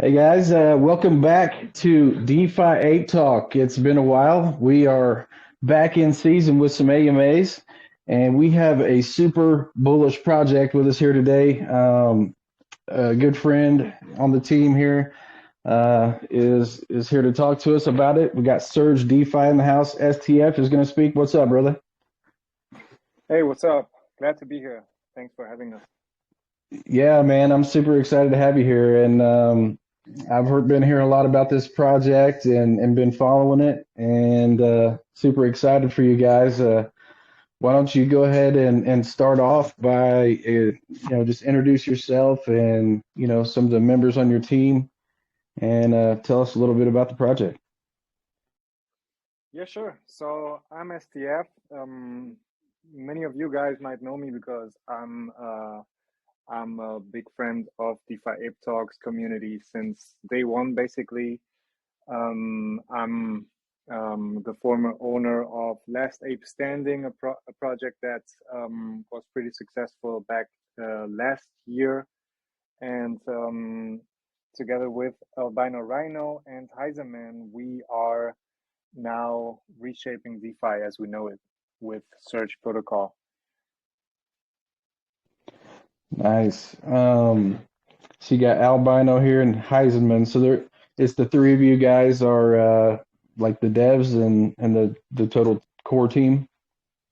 Hey guys, welcome back to DeFiApeTalk. It's been a while. We are back in season with some AMAs, and we have a super bullish project with us here today. A good friend on the team here is here to talk to us about it. We got Surge DeFi in the house. STF is going to speak. What's up, brother? Hey, what's up? Glad to be here. Thanks for having us. Yeah, man, I'm super excited to have you here, and been hearing a lot about this project and been following it, and super excited for you guys. Why don't you go ahead and start off by just introduce yourself and some of the members on your team, and tell us a little bit about the project. Yeah, sure. So I'm STF. Many of you guys might know me because I'm a big friend of DeFi Ape Talks community since day one, basically. I'm the former owner of Last Ape Standing, a project that was pretty successful back last year, and together with Albino Rhino and Heiserman, we are now reshaping DeFi as we know it with Search Protocol. Nice. So you got Albino here and Heisenman. So it's the three of you guys are like the devs and the total core team.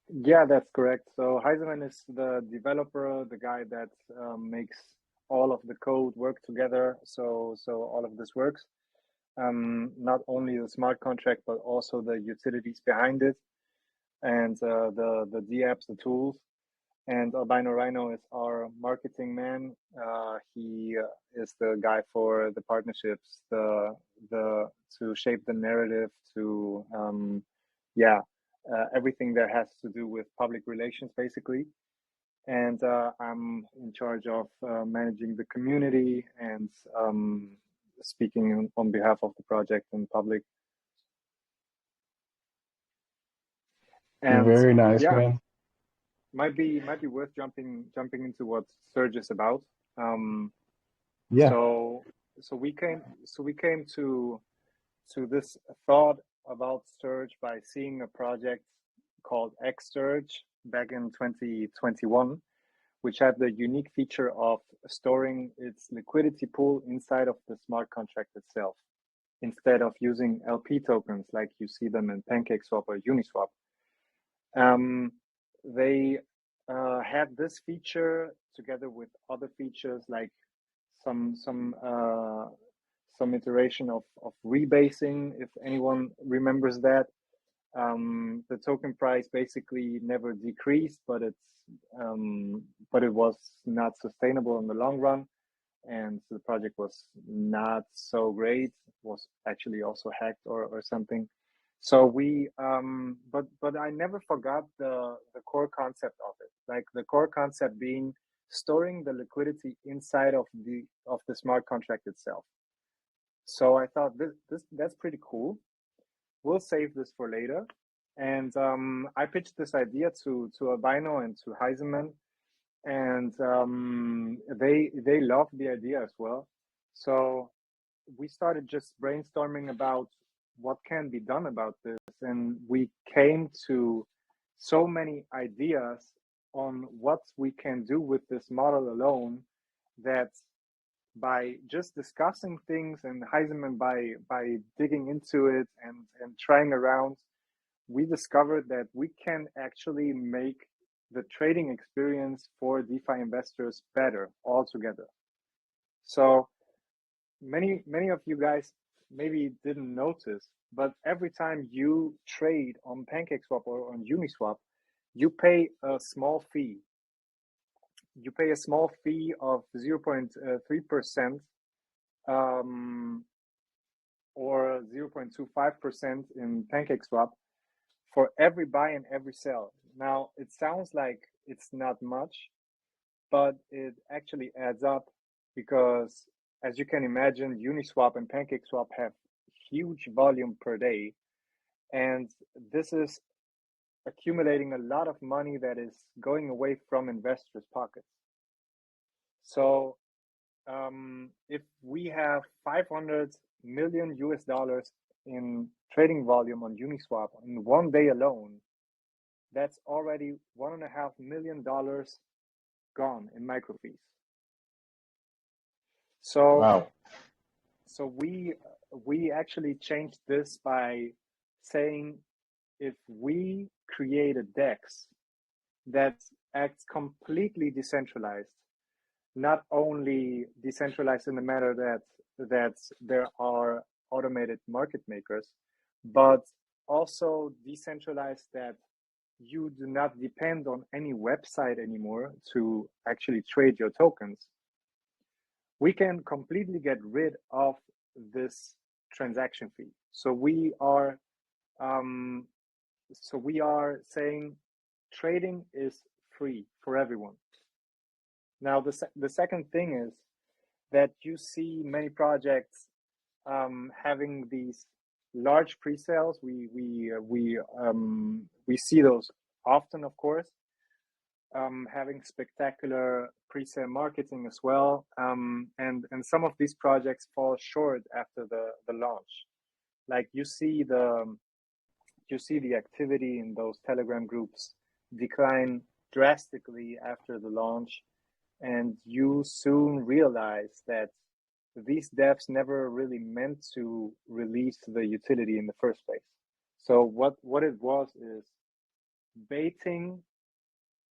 Yeah, that's correct. So Heiserman is the developer, the guy that makes all of the code work together. So all of this works. Not only the smart contract, but also the utilities behind it and the DApps, the tools. And Albino Rhino is our marketing man. He is the guy for the partnerships, the to shape the narrative, to yeah, everything that has to do with public relations, basically. And I'm in charge of managing the community and speaking on behalf of the project in public. And Very nice, yeah, man. might be worth jumping into what Surge is about. Um, Yeah. so so we came to this thought about Surge by seeing a project called X Surge back in 2021, which had the unique feature of storing its liquidity pool inside of the smart contract itself, instead of using LP tokens like you see them in PancakeSwap or Uniswap. Um, they had this feature together with other features like some some uh, some iteration of rebasing, if anyone remembers that. The token price basically never decreased, but it was not sustainable in the long run, and the project was not so great. Was actually also hacked or something. So but I never forgot the core concept of it. Like the core concept being storing the liquidity inside of the smart contract itself. So I thought this that's pretty cool. We'll save this for later. And I pitched this idea to Albino and to Heisenman, and they loved the idea as well. So we started just brainstorming about what can be done about this, and we came to so many ideas on what we can do with this model alone that by just discussing things and Heisenman by digging into it and trying around, we discovered that we can actually make the trading experience for DeFi investors better altogether. So many of you guys maybe didn't notice, but every time you trade on PancakeSwap or on Uniswap, you pay a small fee. You pay a small fee of 0.3% um, or 0.25% in PancakeSwap for every buy and every sell. Now, it sounds like it's not much, but it actually adds up because, as you can imagine, Uniswap and PancakeSwap have huge volume per day, and this is accumulating a lot of money that is going away from investors' pockets. So, if we have 500 million US dollars in trading volume on Uniswap in one day alone, that's already $1.5 million gone in micro fees. So, Wow. so we actually changed this by saying if we create a DEX that acts completely decentralized, not only decentralized in the matter that there are automated market makers, but also decentralized that you do not depend on any website anymore to actually trade your tokens, we can completely get rid of this transaction fee. So we are saying trading is free for everyone. Now, the second thing is that you see many projects having these large pre-sales. We see those often, of course, having spectacular pre-sale marketing as well. And some of these projects fall short after the launch. Like you see the activity in those Telegram groups decline drastically after the launch, and you soon realize that these devs never really meant to release the utility in the first place. So what it was is baiting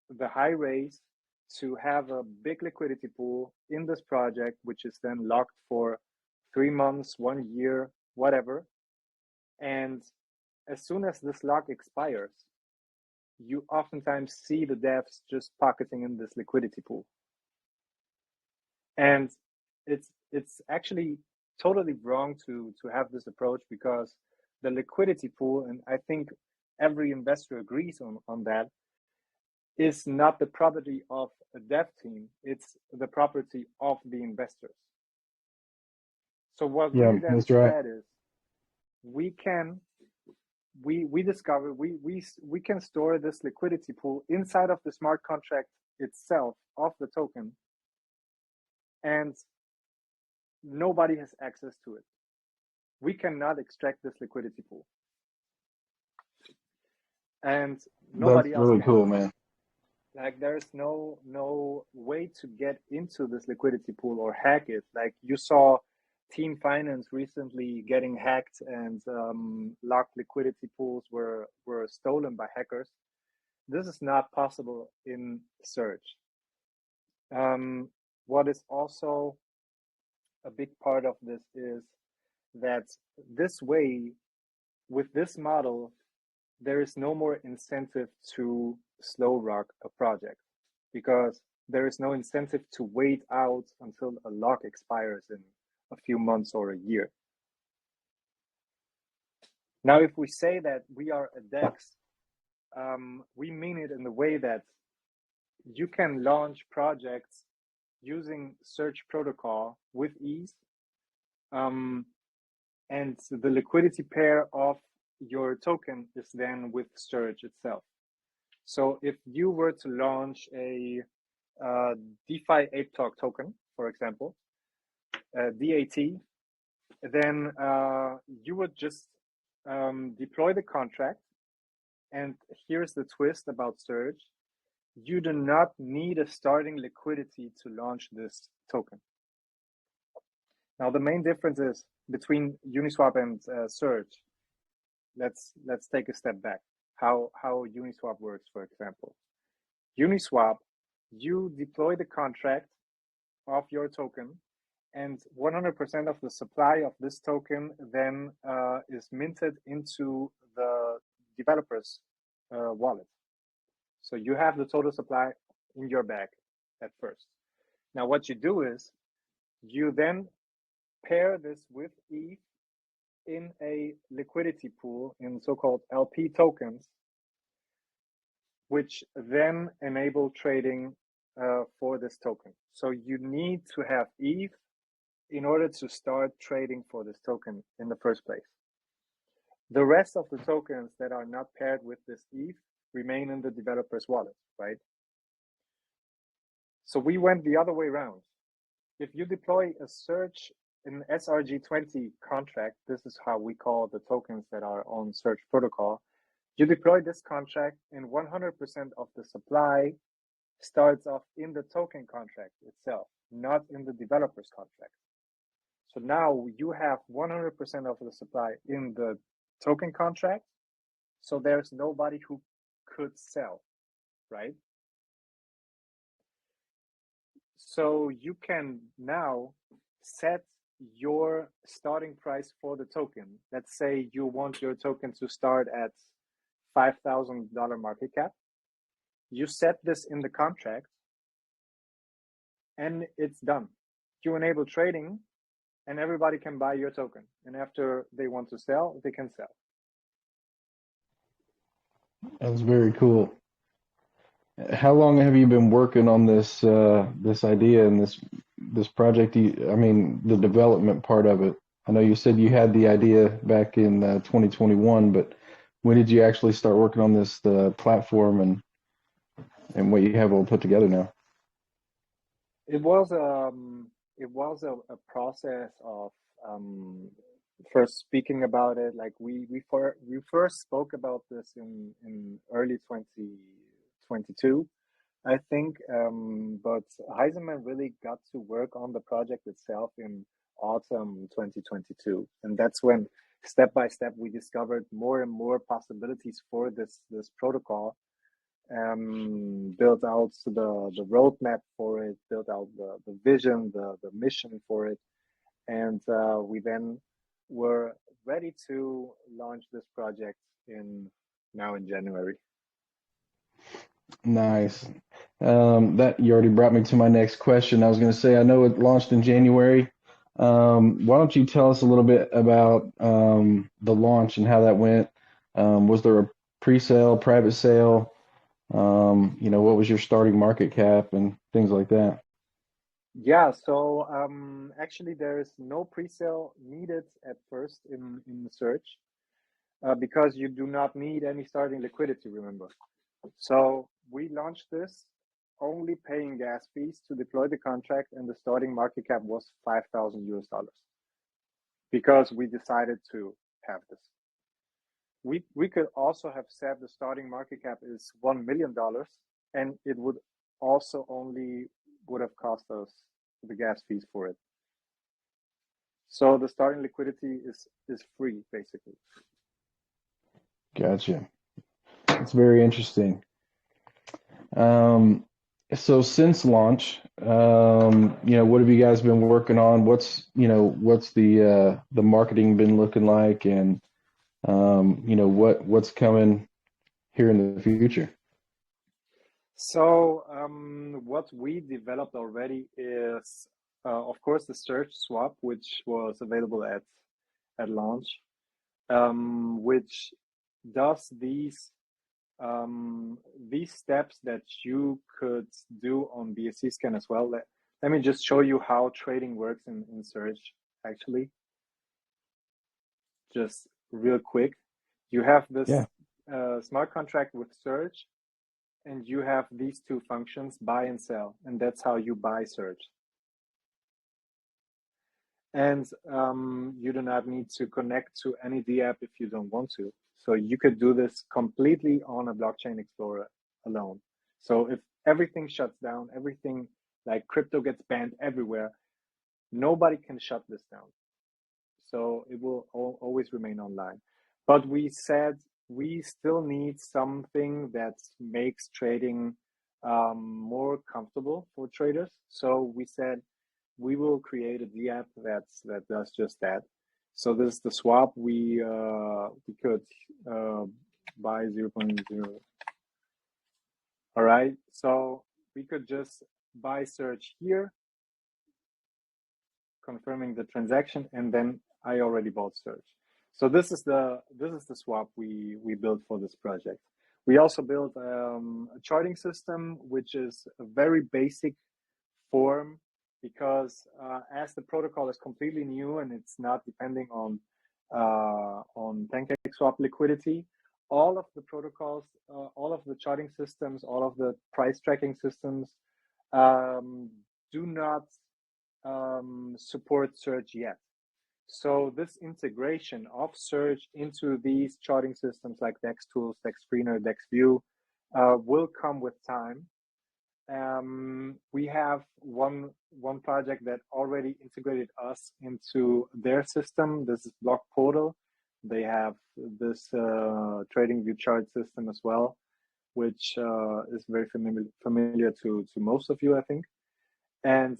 the high raise to have a big liquidity pool in this project, which is then locked for 3 months, 1 year, whatever. And as soon as this lock expires, you oftentimes see the devs just pocketing in this liquidity pool. And it's actually totally wrong to have this approach, because the liquidity pool, and I think every investor agrees on that, is not the property of a dev team, it's the property of the investors. So what we then said is we can store this liquidity pool inside of the smart contract itself of the token, and nobody has access to it. We cannot extract this liquidity pool, and nobody else can. That's really cool, man. Like there's no way to get into this liquidity pool or hack it. Like you saw Team Finance recently getting hacked, and locked liquidity pools were stolen by hackers. This is not possible in Surge. What is also a big part of this is that this way, with this model, there is no more incentive to slow rock a project, because there is no incentive to wait out until a lock expires in a few months or a year. Now, if we say that we are a DEX, we mean it in the way that you can launch projects using Surge protocol with ease, and the liquidity pair of your token is then with Surge itself. So if you were to launch a DefiApeTalk token, for example, DAT, then you would just deploy the contract. And here's the twist about Surge: you do not need a starting liquidity to launch this token. Now, the main difference is between Uniswap and Surge. Let's take a step back. How Uniswap works, for example. Uniswap, you deploy the contract of your token, and 100% of the supply of this token then is minted into the developer's wallet. So you have the total supply in your bag at first. Now, what you do is you then pair this with ETH in a liquidity pool in so-called LP tokens, which then enable trading for this token. So you need to have ETH in order to start trading for this token in the first place. The rest of the tokens that are not paired with this ETH remain in the developer's wallet, right? So we went the other way around. if you deploy a Surge in SRG20 contract, this is how we call the tokens that are on Surge protocol. You deploy this contract, and 100% of the supply starts off in the token contract itself, not in the developer's contract. So now you have 100% of the supply in the token contract, so there's nobody who could sell, right? So you can now set your starting price for the token. Let's say you want your token to start at $5,000 market cap. You set this in the contract and it's done. You enable trading and everybody can buy your token. And after they want to sell, they can sell. That's very cool. How long have you been working on this this idea and this project? I mean, the development part of it. I know you said you had the idea back in 2021, but when did you actually start working on this platform and what you have all put together now? It was a process of first speaking about it. Like we first spoke about this in early 2022, I think. But Heisenman really got to work on the project itself in autumn 2022, and that's when step by step we discovered more and more possibilities for this protocol. Built out the roadmap for it, built out the vision, the mission for it, and we then were ready to launch this project now in January. Nice. That you already brought me to my next question. I was going to say, I know it launched in January. Why don't you tell us a little bit about the launch and how that went? Was there a pre-sale, private sale? What was your starting market cap and things like that? Yeah, so actually there is no pre-sale needed at first in the Surge because you do not need any starting liquidity, remember. So we launched this only paying gas fees to deploy the contract, and the starting market cap was $5,000 because we decided to have this. We could also have said the starting market cap is $1 million, and it would also only would have cost us the gas fees for it. So the starting liquidity is free, basically. Gotcha. It's very interesting. So since launch, what have you guys been working on? What's the marketing been looking like, and what's coming here in the future? So what we developed already is, of course, the Surge swap, which was available at launch, which does these steps that you could do on BSC scan as well. Let me just show you how trading works in Surge, actually. Just real quick. You have this smart contract with Surge, and you have these two functions, buy and sell, and that's how you buy Surge. And you do not need to connect to any DApp if you don't want to. So you could do this completely on a blockchain explorer alone. So if everything shuts down, everything like crypto gets banned everywhere, nobody can shut this down. So it will always remain online. But we said we still need something that makes trading more comfortable for traders. So we said we will create a DApp that does just that. So this is the swap. We could buy 0.0. All right. So we could just buy Surge here, confirming the transaction, and then I already bought Surge. So this is the swap we built for this project. We also built a charting system, which is a very basic form, because as the protocol is completely new and it's not depending on PancakeSwap liquidity, all of the protocols, all of the charting systems, all of the price tracking systems do not support search yet. So this integration of search into these charting systems like DexTools, DexScreener, DexView will come with time. We have one project that already integrated us into their system. This is Block Portal. They have this trading view chart system as well, which is very familiar to most of you, I think. And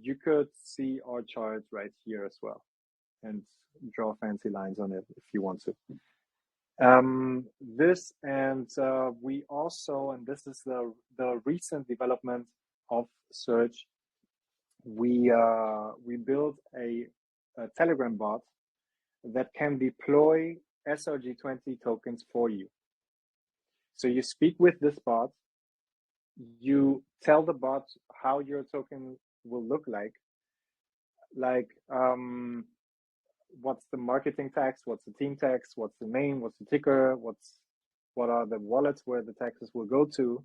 you could see our chart right here as well, and draw fancy lines on it if you want to. This and we also, and this is the recent development of search. We built a Telegram bot that can deploy SRG20 tokens for you. So you speak with this bot, you tell the bot how your token will look like what's the marketing tax, what's the team tax, what's the name, what's the ticker, what are the wallets where the taxes will go to,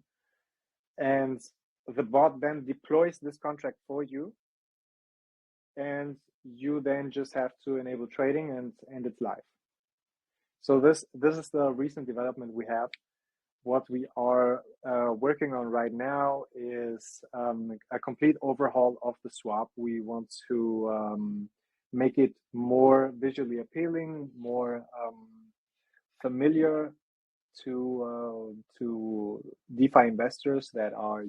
and the bot then deploys this contract for you, and you then just have to enable trading and it's live. So this is the recent development we have. What we are working on right now is a complete overhaul of the swap. We want to make it more visually appealing, more familiar to DeFi investors that are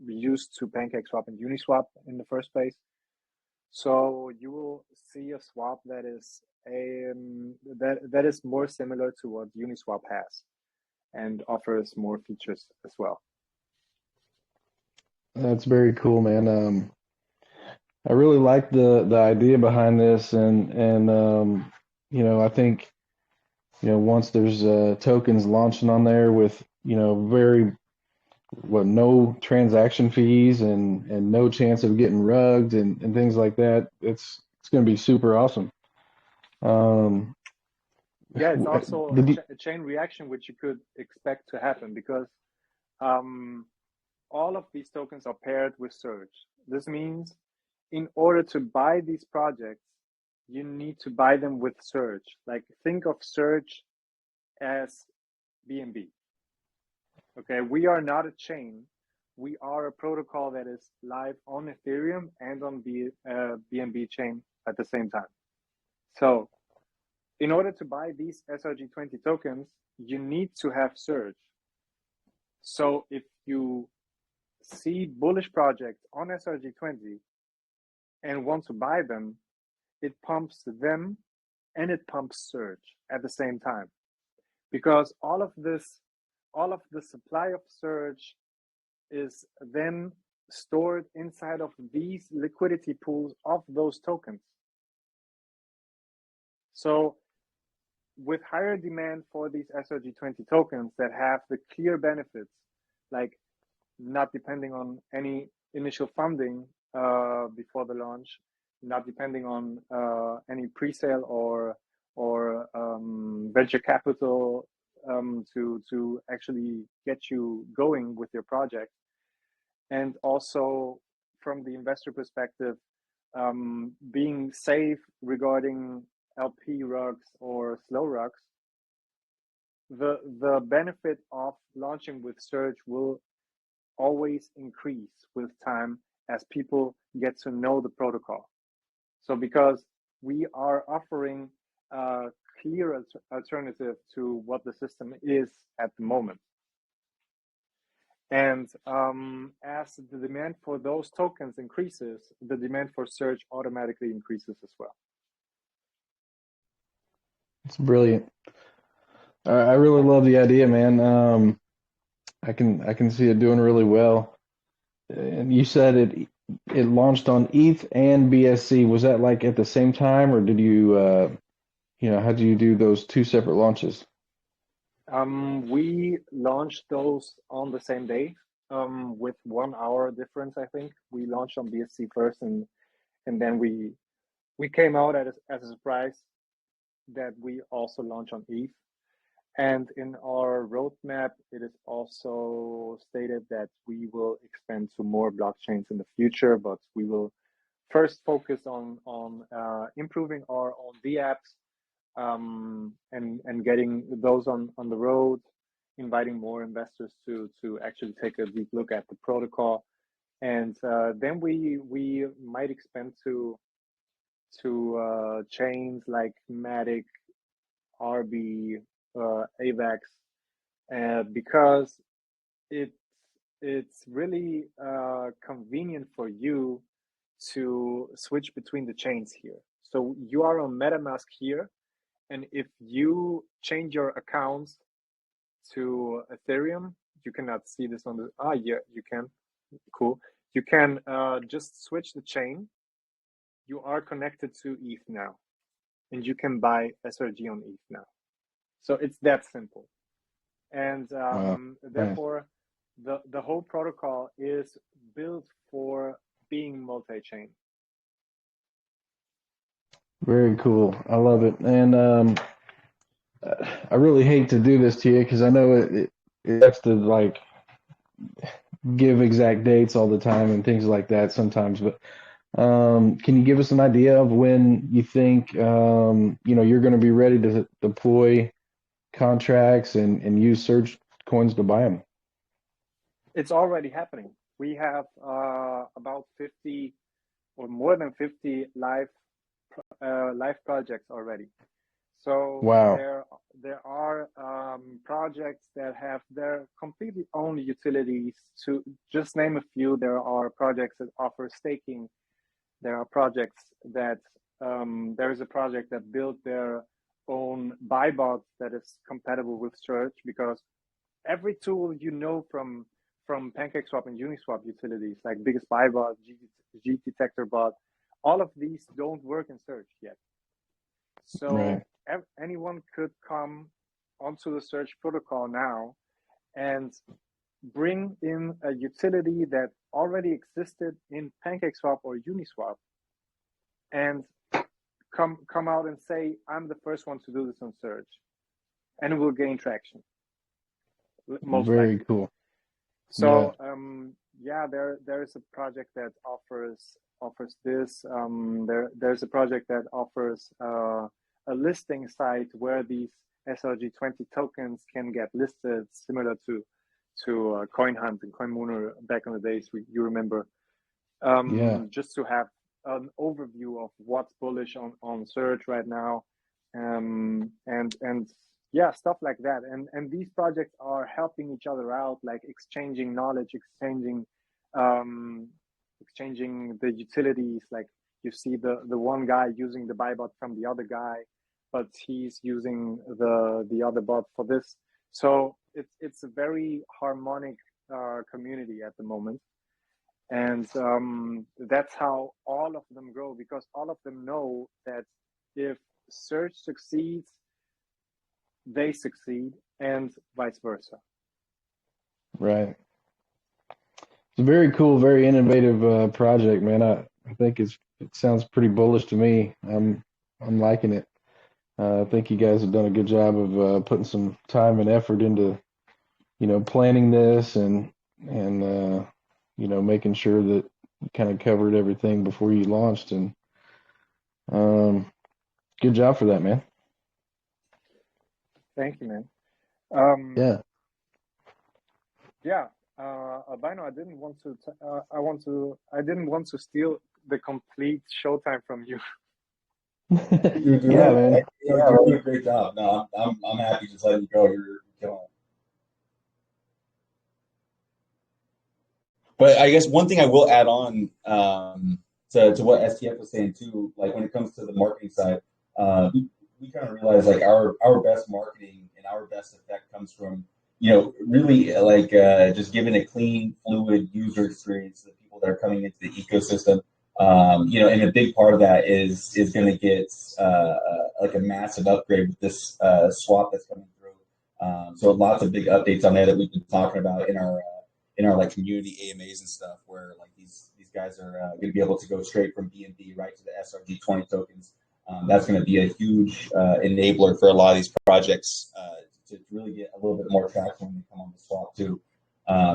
used to PancakeSwap and Uniswap in the first place. So you will see a swap that is that is more similar to what Uniswap has, and offers more features as well. That's very cool, man. I really like the idea behind this, and I think once there's tokens launching on there with very no transaction fees and no chance of getting rugged and things like that, it's going to be super awesome. Yeah, it's also a chain reaction which you could expect to happen, because all of these tokens are paired with Surge. This means in order to buy these projects, you need to buy them with Surge. Like, think of Surge as BNB. Okay, we are not a chain. We are a protocol that is live on Ethereum and on the BNB chain at the same time. So in order to buy these SRG20 tokens, you need to have Surge. So if you see bullish projects on SRG20 and want to buy them, it pumps them and it pumps Surge at the same time, because all of the supply of Surge is then stored inside of these liquidity pools of those tokens. So with higher demand for these SRG20 tokens that have the clear benefits, like not depending on any initial funding before the launch, not depending on any pre-sale or venture capital to actually get you going with your project, and also from the investor perspective, being safe regarding LP rugs or slow rugs, the benefit of launching with Surge will always increase with time as people get to know the protocol. So because we are offering a clear alternative to what the system is at the moment. And as the demand for those tokens increases, the demand for Surge automatically increases as well. It's brilliant. I really love the idea, man. I can see it doing really well. And you said it launched on ETH and BSC. Was that like at the same time, or did you how do you do those two separate launches? We launched those on the same day, with 1 hour difference. I think we launched on BSC first, and then we came out as a surprise that we also launch on ETH. And in our roadmap, it is also stated that we will expand to more blockchains in the future, but we will first focus on improving our own dApps, and getting those on the road, inviting more investors to actually take a deep look at the protocol, and then we might expand to chains like Matic, RB, AVAX, because it's really convenient for you to switch between the chains here. So you are on MetaMask here, and if you change your accounts to Ethereum, you cannot see this on the yeah, you can. Cool. You can just switch the chain. You are connected to ETH now, and you can buy SRG on ETH now. So it's that simple, and therefore the whole protocol is built for being multi-chain. Very cool. I love it. And I really hate to do this to you because I know it has to like give exact dates all the time and things like that sometimes. But can you give us an idea of when you think you're going to be ready to deploy contracts and use Surge coins to buy them? It's already happening. We have about 50 or more than 50 live projects already. So wow. there are projects that have their completely own utilities. To just name a few, there are projects that offer staking. There are projects that there is a project that built their own buy bot that is compatible with Surge, because every tool from PancakeSwap and Uniswap utilities like Biggest Buy Bot, G Detector Bot, all of these don't work in Surge yet. So anyone could come onto the Surge protocol now and bring in a utility that already existed in PancakeSwap or Uniswap, and come out and say, I'm the first one to do this on Surge, and it will gain traction. Very likely. Cool. So there is a project that offers this. There's a project that offers a listing site where these SRG20 tokens can get listed, similar to CoinHunt and CoinMooner back in the days. You remember, just to have an overview of what's bullish on Surge right now, and stuff like that. And these projects are helping each other out, like exchanging knowledge, exchanging the utilities. Like you see the one guy using the buy bot from the other guy, but he's using the other bot for this. So it's a very harmonic community at the moment, and that's how all of them grow, because all of them know that if Surge succeeds, they succeed, and vice versa. Right. It's a very cool, very innovative project, man. I think it sounds pretty bullish to me. I'm liking it. I think you guys have done a good job of putting some time and effort into, planning this and making sure that you kind of covered everything before you launched. And good job for that, man. Thank you, man. Albino, I didn't want to steal the complete showtime from you. You're doing a great job. No, I'm happy just letting you go. You're killing it. But I guess one thing I will add on to what STF was saying too, like when it comes to the marketing side, we kind of realize like our best marketing and our best effect comes from, really like just giving a clean, fluid user experience to the people that are coming into the ecosystem. And a big part of that is going to get like a massive upgrade with this swap that's coming through. So lots of big updates on there that we've been talking about in our like community AMAs and stuff, where like these guys are going to be able to go straight from BNB right to the SRG20 tokens. That's going to be a huge enabler for a lot of these projects to really get a little bit more traction when they come on the swap too.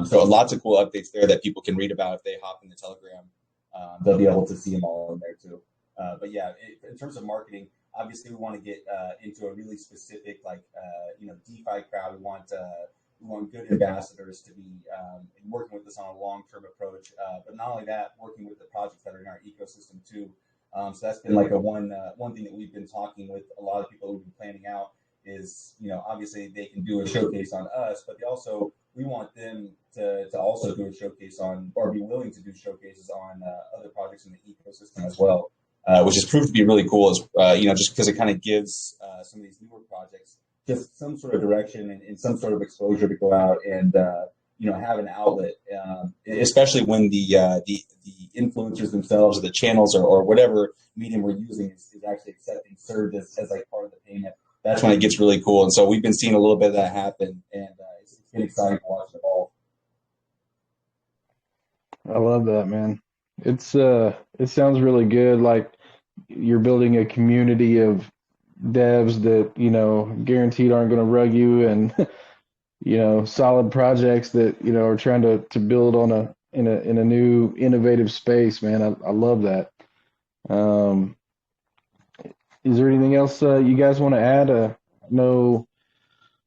So lots of cool updates there that people can read about if they hop in the Telegram. they'll be able to see them all in there too. But yeah, in terms of marketing, obviously we want to get into a really specific, like, DeFi crowd. We want good ambassadors to be working with us on a long-term approach. But not only that, working with the projects that are in our ecosystem too. So that's been like one thing that we've been talking with a lot of people who've been planning out is, obviously they can do a showcase on us, but we want them to also do a showcase on, or be willing to do showcases on other projects in the ecosystem as well, which has proved to be really cool, just because it kind of gives some of these newer projects just some sort of direction and some sort of exposure to go out and have an outlet, especially when the influencers themselves or the channels or whatever medium we're using is actually accepting Surge as like part of the payment. That's when it gets really cool. And so we've been seeing a little bit of that happen, and it's been exciting to watch it evolve. I love that, man. It sounds really good. Like you're building a community of devs that, guaranteed aren't going to rug you, and, solid projects that, are trying to build in a new innovative space, man. I love that. Is there anything else you guys want to add? No,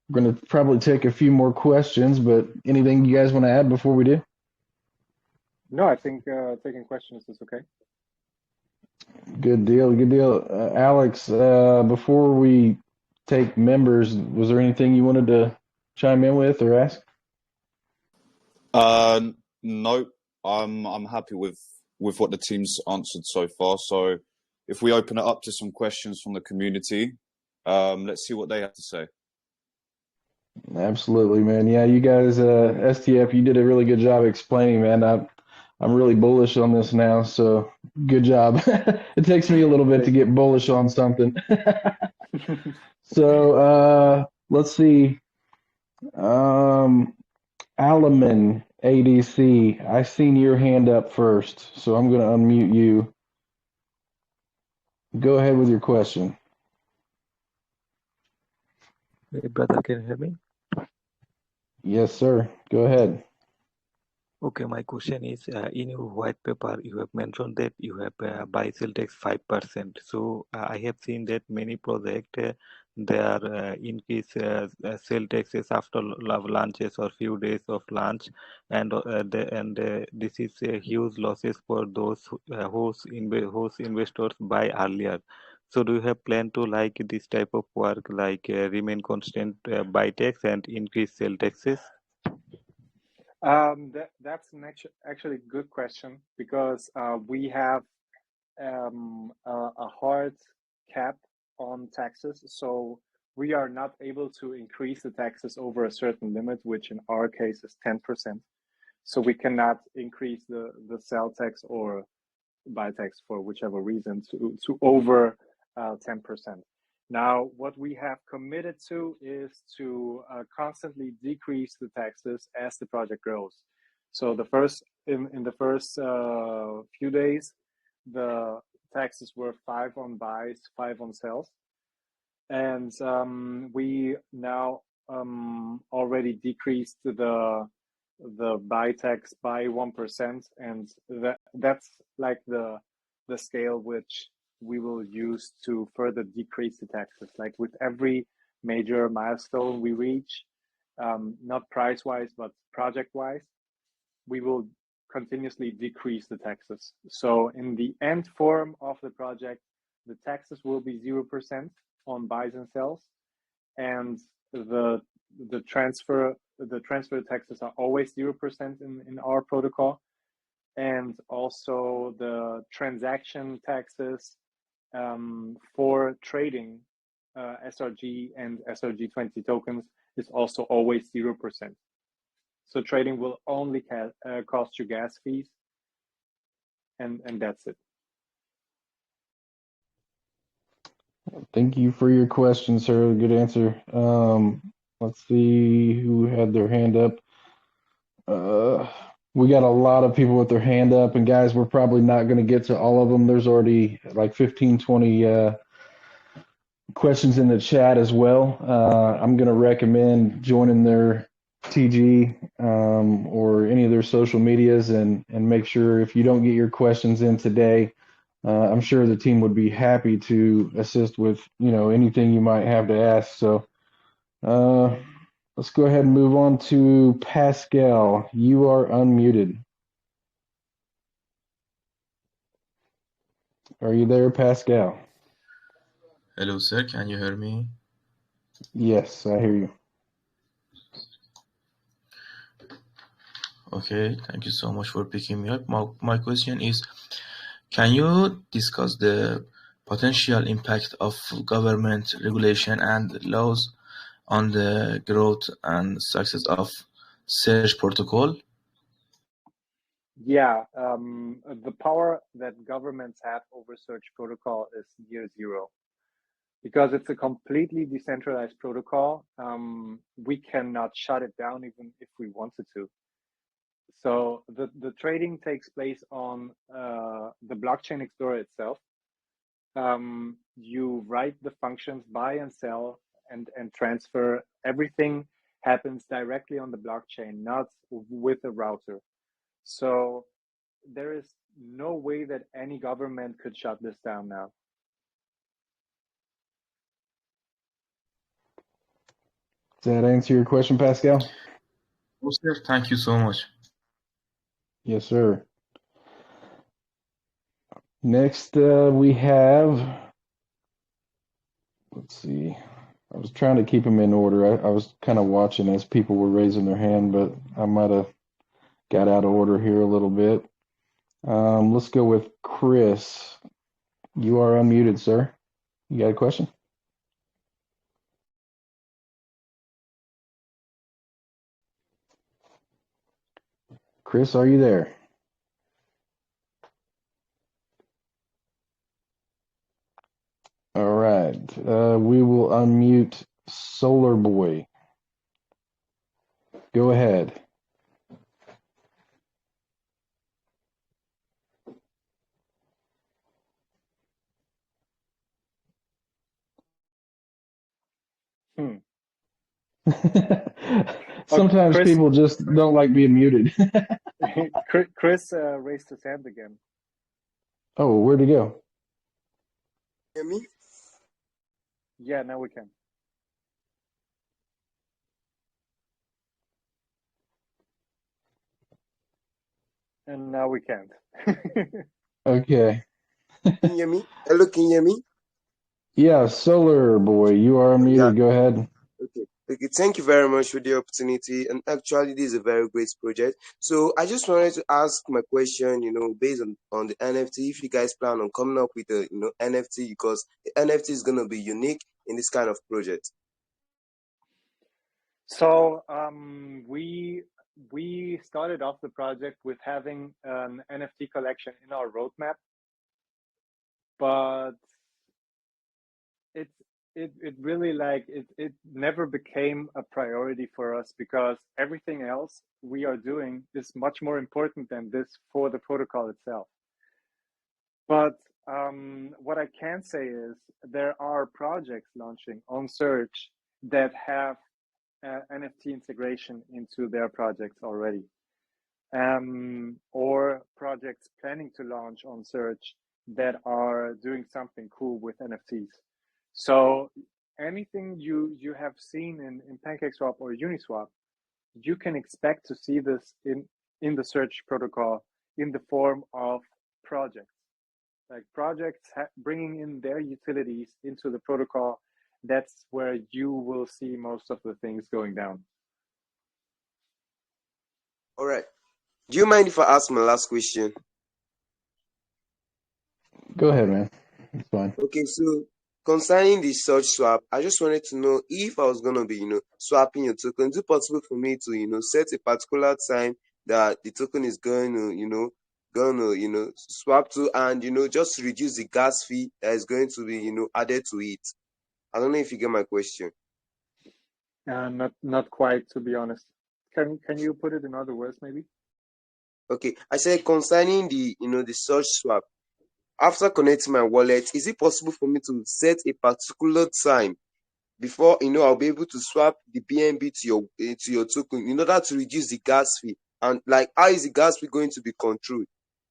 we're going to probably take a few more questions, but anything you guys want to add before we do? No, I think taking questions is okay. Good deal. Alex, before we take members, was there anything you wanted to chime in with or ask? No, I'm happy with what the team's answered so far. So if we open it up to some questions from the community, let's see what they have to say. Absolutely, man. Yeah, you guys, STF, you did a really good job explaining, man. I'm really bullish on this now, so good job. It takes me a little bit to get bullish on something. So let's see. Alaman ADC, I seen your hand up first, so I'm going to unmute you. Go ahead with your question. Hey, brother, can you hear me? Yes, sir. Go ahead. Okay, my question is, in your white paper, you have mentioned that you have buy sell tax 5%. So I have seen that many projects, they are increase sell taxes after launches or few days of launch, and this is huge losses for those whose investors buy earlier. So do you have plan to like this type of work, like remain constant buy tax and increase sell taxes? That's actually a good question, because we have a hard cap on taxes, so we are not able to increase the taxes over a certain limit, which in our case is 10%. So we cannot increase the sell tax or buy tax for whichever reason to over 10%. Now, what we have committed to is to constantly decrease the taxes as the project grows. So in the first few days, the taxes were 5 on buys, 5 on sells, and we now already decreased the buy tax by 1%, and that's like the scale which we will use to further decrease the taxes. Like with every major milestone we reach, not price-wise, but project-wise, we will continuously decrease the taxes. So in the end form of the project, the taxes will be 0% on buys and sells, and the transfer taxes are always 0% in our protocol, and also the transaction taxes for trading SRG and SRG20 tokens is also always 0%. So trading will only cost you gas fees, and that's it. Thank you for your question, sir. Good answer. Let's see who had their hand up. We got a lot of people with their hand up, and guys, we're probably not going to get to all of them. There's already like 15, 20 questions in the chat as well. I'm going to recommend joining their TG or any of their social medias and make sure if you don't get your questions in today, I'm sure the team would be happy to assist with, anything you might have to ask. So let's go ahead and move on to Pascal. You are unmuted. Are you there, Pascal? Hello, sir. Can you hear me? Yes, I hear you. Okay, thank you so much for picking me up. My question is, can you discuss the potential impact of government regulation and laws on the growth and success of search protocol? Yeah, the power that governments have over search protocol is near zero because it's a completely decentralized protocol. We cannot shut it down even if we wanted to. So the trading takes place on the blockchain explorer itself. You write the functions buy and sell and transfer. Everything happens directly on the blockchain, not with a router. So there is no way that any government could shut this down now. Does that answer your question, Pascal? Oh, sir, thank you so much. Yes, sir. Next, we have, let's see. I was trying to keep them in order. I was kind of watching as people were raising their hand, but I might have got out of order here a little bit. Let's go with Chris. You are unmuted, sir. You got a question? Chris, are you there? All right. We will unmute Solar Boy. Go ahead. Sometimes Chris, people just don't like being muted. Chris raised his hand again. Oh, where'd he go? Hear me? Yeah, now we can. And now we can't. Okay. Can you hear me? Hello, can you hear me? Yeah, Solar Boy, you are unmuted. Yeah. Go ahead. Okay. Thank you very much for the opportunity. And actually, this is a very great project. So I just wanted to ask my question, based on the NFT, if you guys plan on coming up with a, NFT, because the NFT is going to be unique in this kind of project. So we started off the project with having an NFT collection in our roadmap, but it really it never became a priority for us because everything else we are doing is much more important than this for the protocol itself. But what I can say is there are projects launching on Search that have NFT integration into their projects already, or projects planning to launch on Search that are doing something cool with NFTs. So anything you have seen in PancakeSwap or Uniswap, you can expect to see this in the Search protocol in the form of projects. Like projects bringing in their utilities into the protocol. That's where you will see most of the things going down. All right. Do you mind if I ask my last question? Go ahead, man. It's fine. Okay, so concerning the search swap, I just wanted to know if I was gonna be, swapping your token. Is it possible for me to, set a particular time that the token is going to, swap to, and just reduce the gas fee that is going to be, added to it? I don't know if you get my question. Not quite, to be honest. Can you put it in other words, maybe? Okay, I said concerning the search swap. After connecting my wallet, is it possible for me to set a particular time before I'll be able to swap the BNB to your token in order to reduce the gas fee. And like, how is the gas fee going to be controlled?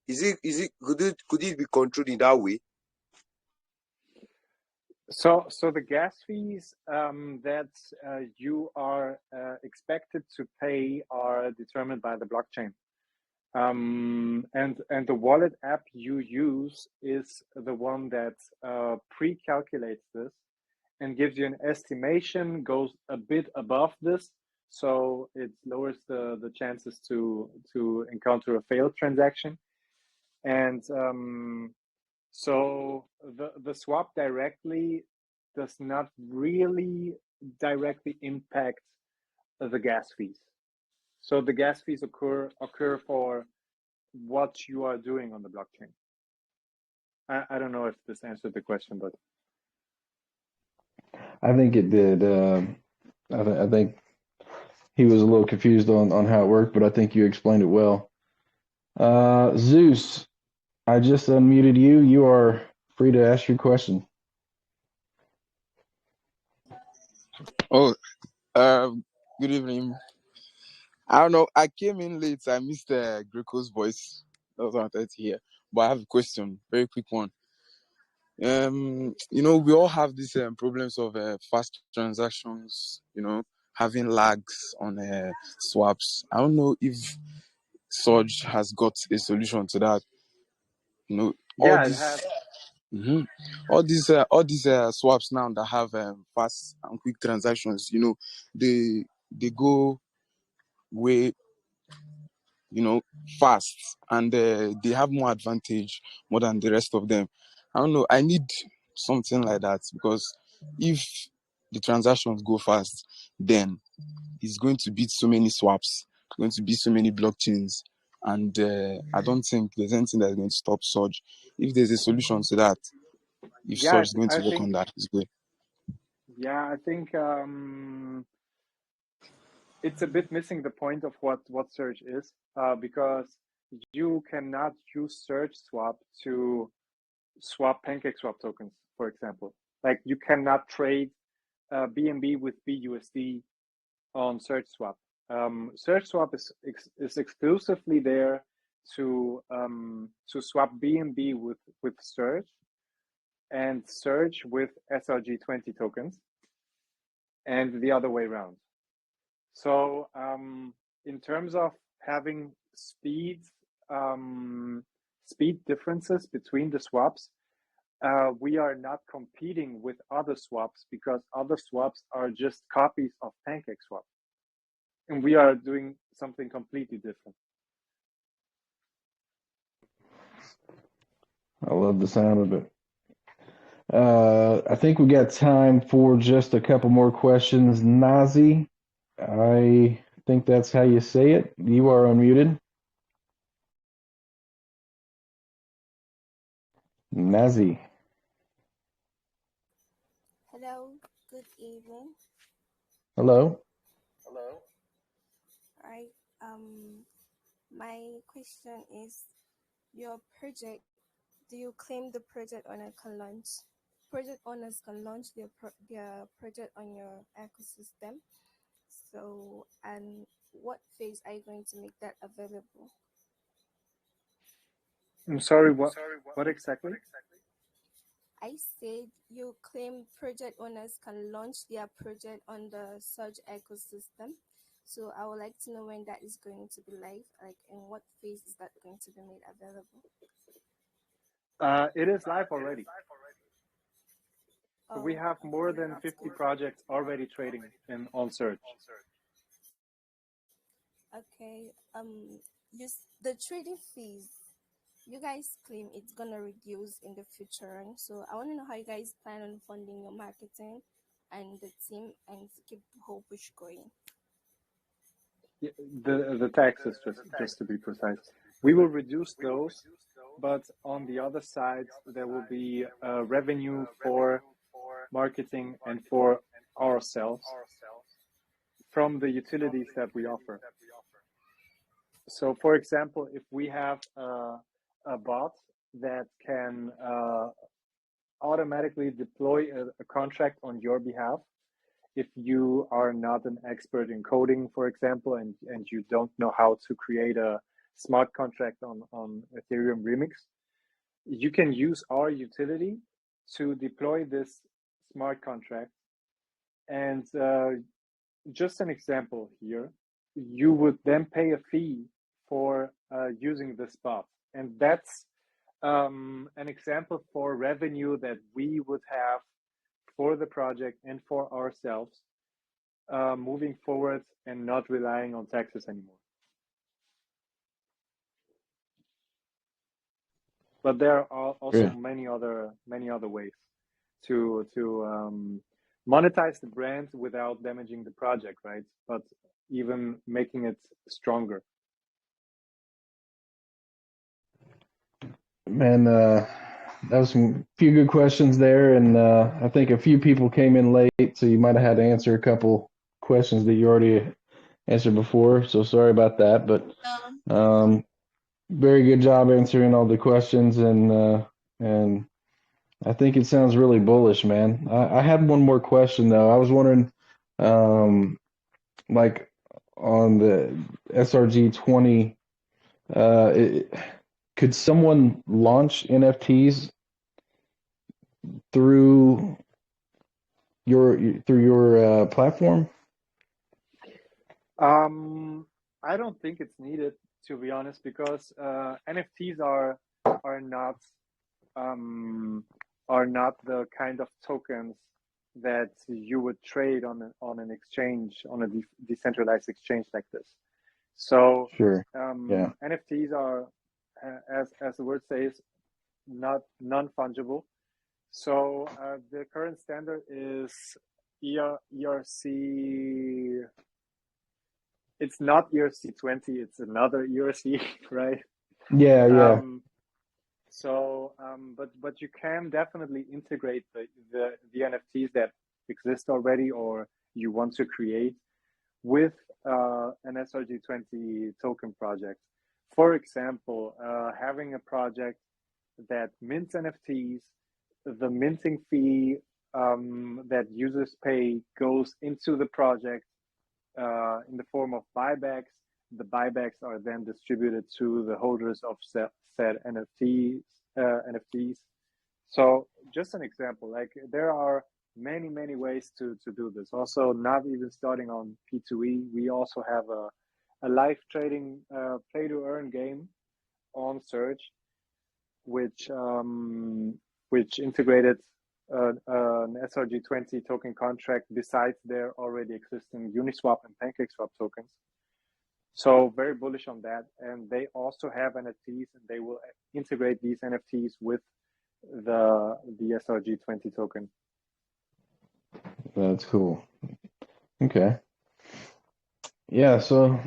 Could it be controlled in that way? So the gas fees that you are expected to pay are determined by the blockchain. And the wallet app you use is the one that pre-calculates this and gives you an estimation, goes a bit above this, so it lowers the chances to encounter a failed transaction. And so the swap directly does not really directly impact the gas fees. So the gas fees occur for what you are doing on the blockchain. I don't know if this answered the question, but I think it did. I think he was a little confused on how it worked, but I think you explained it well. Zeus, I just unmuted you. You are free to ask your question. Oh, good evening. I don't know. I came in late. I missed Greco's voice. That was what I wanted to hear. But I have a question, very quick one. We all have these problems of fast transactions. Having lags on swaps. I don't know if Surge has got a solution to that. All yeah, it these. has. Mm-hmm. All these swaps now that have fast and quick transactions, they go way fast, and they have more advantage more than the rest of them. I don't know. I need something like that, because if the transactions go fast, then it's going to beat so many swaps, going to beat so many blockchains, and I don't think there's anything that's going to stop Surge. If there's a solution to that, if Yeah, Surge is going to I work think. on that, it's good. Yeah, I think it's a bit missing the point of what Surge is, because you cannot use Surge Swap to swap PancakeSwap tokens, for example. Like, you cannot trade BNB with BUSD on Surge Swap. Surge Swap is exclusively there to swap BNB with Surge, and Surge with SRG20 tokens, and the other way around. So in terms of having speed differences between the swaps, we are not competing with other swaps, because other swaps are just copies of PancakeSwap, and we are doing something completely different. I love the sound of it. I think we got time for just a couple more questions. Nazi, I think that's how you say it. You are unmuted. Nazi. Hello, good evening. Hello. Hello. Right. My question is, your project, do you claim the project owner can launch? Project owners can launch their project on your ecosystem. So, and what phase are you going to make that available? I'm sorry, what exactly? I said you claim project owners can launch their project on the Surge ecosystem. So I would like to know when that is going to be live, like in what phase is that going to be made available? It is live already. So we Oh, have more okay, than that's 50 good. projects already trading on Surge. Okay. The trading fees, you guys claim it's gonna reduce in the future, so I want to know how you guys plan on funding your marketing and the team and to keep the whole push going. The taxes, just to be precise, we will reduce those, but on the other side there will be revenue for marketing and for ourselves from the utilities that we offer. So, for example, if we have a bot that can automatically deploy a contract on your behalf, if you are not an expert in coding, for example, and you don't know how to create a smart contract on Ethereum Remix, you can use our utility to deploy this smart contract. And just an example here, you would then pay a fee for using this bot. And that's an example for revenue that we would have for the project and for ourselves moving forward and not relying on taxes anymore. But there are also many other ways to monetize the brand without damaging the project, right? But even making it stronger. Man, that was a few good questions there, and I think a few people came in late, so you might have had to answer a couple questions that you already answered before. So sorry about that, but very good job answering all the questions, and I think it sounds really bullish, man. I had one more question though. I was wondering, like on the SRG20, could someone launch NFTs through your platform? I don't think it's needed, to be honest, because NFTs are not the kind of tokens that you would trade on an exchange, on a decentralized exchange like this. So Sure. Yeah. NFTs are, as the word says, non-fungible. So the current standard is ERC. It's not ERC20, it's another ERC, right? Yeah. But you can definitely integrate the NFTs that exist already or you want to create with an SRG20 token project. For example, having a project that mints NFTs, the minting fee that users pay goes into the project in the form of buybacks. The buybacks are then distributed to the holders of said NFTs. So just an example, like there are many ways to do this. Also, not even starting on P2E, we also have a live trading play to earn game on Surge, which integrated an SRG20 token contract besides their already existing Uniswap and PancakeSwap tokens. So very bullish on that. And they also have NFTs, and they will integrate these NFTs with the SRG20 token. That's cool. Okay. Yeah, so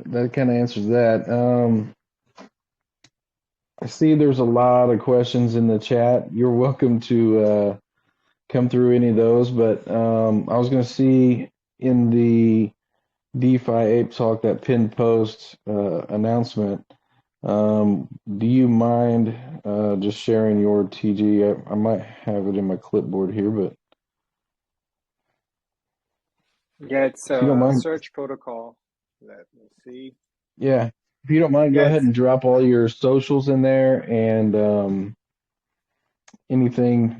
that kind of answers that. I see there's a lot of questions in the chat. You're welcome to come through any of those, but I was going to see in the DeFiApeTalk, that pinned post announcement, do you mind just sharing your TG? I might have it in my clipboard here, but yeah, it's a search protocol. Let me see. Yeah, if you don't mind, go ahead and drop all your socials in there and anything,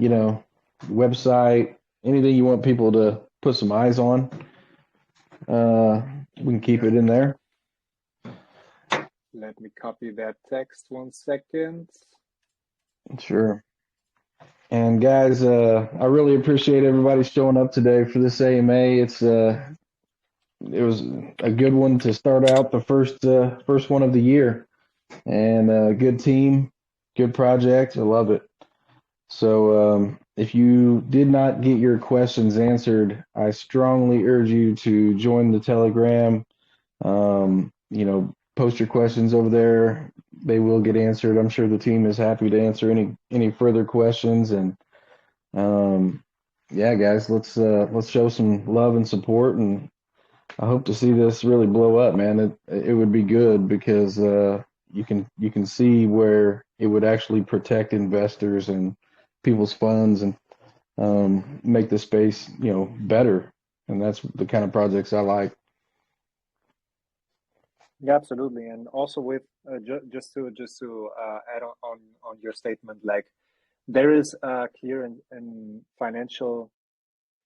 website, anything you want people to put some eyes on. We can keep it in there. Let me copy that text 1 second. Sure. And guys, I really appreciate everybody showing up today for this AMA. It was a good one to start out the first one of the year, and a good team, good project. I love it. So if you did not get your questions answered, I strongly urge you to join the Telegram. Post your questions over there. They will get answered. I'm sure the team is happy to answer any further questions. And yeah, guys, let's show some love and support. And I hope to see this really blow up, man. It would be good because you can see where it would actually protect investors and people's funds and make the space better. and that's the kind of projects I like. Yeah, absolutely. And also with just to add on your statement, like there is a clear and financial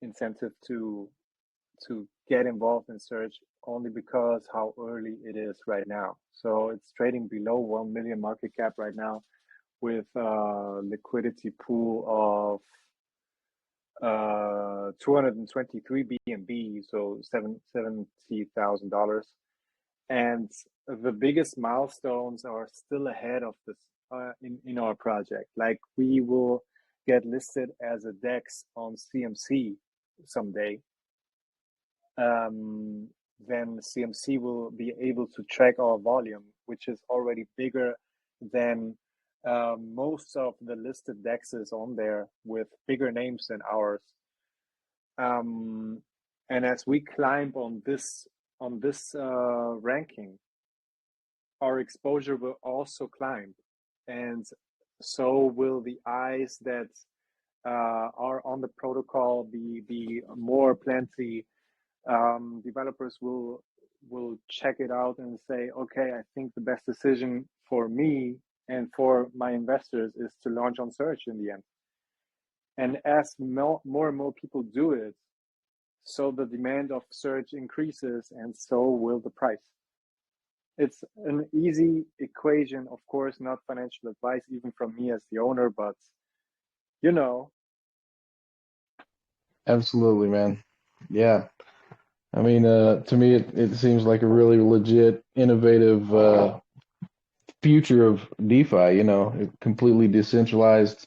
incentive to get involved in search only because how early it is right now. So it's trading below 1 million market cap right now with a liquidity pool of 223 BNB, so $70,000. And the biggest milestones are still ahead of this in our project. Like we will get listed as a DEX on CMC someday. Then CMC will be able to track our volume, which is already bigger than most of the listed DEXs on there with bigger names than ours. And as we climb on this ranking, our exposure will also climb, and so will the eyes that are on the protocol be more plenty. Developers will check it out and say, okay, I think the best decision for me and for my investors is to launch on search in the end. And as more and more people do it, so the demand of search increases, and so will the price. It's an easy equation, of course, not financial advice, even from me as the owner, but you know. Absolutely, man. Yeah. I mean, to me, it seems like a really legit, innovative future of DeFi, completely decentralized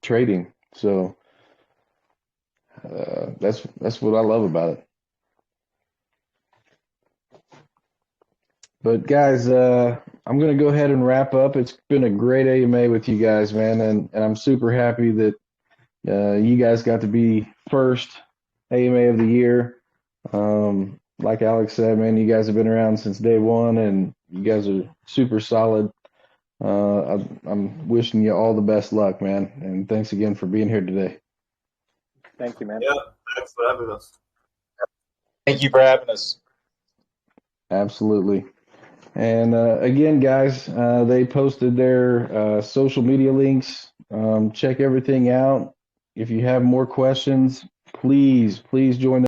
trading. So that's what I love about it. But guys, I'm gonna go ahead and wrap up. It's been a great AMA with you guys, man, and I'm super happy that you guys got to be first AMA of the year. Like Alex said, man, you guys have been around since day one, and you guys are super solid. I'm wishing you all the best luck, man, and thanks again for being here today. Thank you, man. Yeah, thanks for having us. Thank you for having us. Absolutely. And again, guys, they posted their social media links. Check everything out. If you have more questions, please join